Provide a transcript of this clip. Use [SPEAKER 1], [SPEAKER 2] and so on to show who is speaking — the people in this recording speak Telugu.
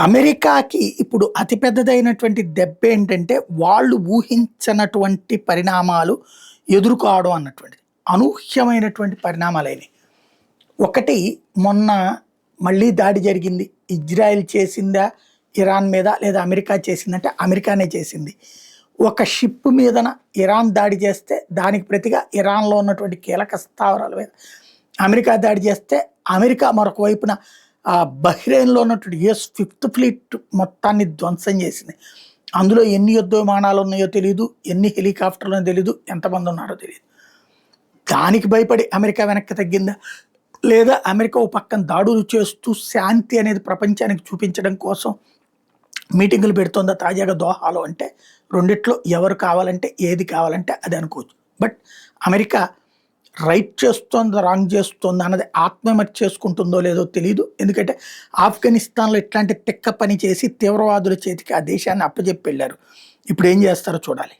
[SPEAKER 1] అమెరికాకి ఇప్పుడు అతిపెద్దదైనటువంటి దెబ్బేంటంటే, వాళ్ళు ఊహించనటువంటి పరిణామాలు ఎదుర్కోవడం అన్నటువంటిది. అనూహ్యమైనటువంటి పరిణామాలయినాయి. ఒకటి మొన్న మళ్ళీ దాడి జరిగింది. ఇజ్రాయెల్ చేసిందా ఇరాన్ మీద? లేదా అమెరికా చేసిందంటే అమెరికానే చేసింది. ఒక షిప్ మీదన ఇరాన్ దాడి చేస్తే, దానికి ప్రతిగా ఇరాన్‌లో ఉన్నటువంటి కీలక స్థావరాల మీద అమెరికా దాడి చేస్తే, అమెరికా మరొక వైపున బహ్రెయిన్‌లో ఉన్నటువంటి యూఎస్ ఫిఫ్త్ ఫ్లీట్ మొత్తాన్ని ధ్వంసం చేసింది. అందులో ఎన్ని యుద్ధ విమానాలు ఉన్నాయో తెలీదు, ఎన్ని హెలికాప్టర్లు తెలీదు, ఎంతమంది ఉన్నారో తెలీదు. దానికి భయపడి అమెరికా వెనక్కి తగ్గిందా? లేదా అమెరికా ఓ పక్కన దాడులు చేస్తూ శాంతి అనేది ప్రపంచానికి చూపించడం కోసం మీటింగులు పెడుతోందా తాజాగా దోహాలో? అంటే రెండిట్లో ఎవరు కావాలంటే ఏది కావాలంటే అది అనుకోవచ్చు. బట్ అమెరికా రైట్ చేస్తోందా, రాంగ్ చేస్తోందా అన్నది ఆత్మహత్య చేసుకుంటుందో లేదో తెలీదు. ఎందుకంటే ఆఫ్ఘనిస్తాన్‌లో ఇట్లాంటి తిక్క పని చేసి తీవ్రవాదుల చేతికి ఆ దేశాన్ని అప్పజెప్పి వెళ్లారు. ఇప్పుడు ఏం చేస్తారో చూడాలి.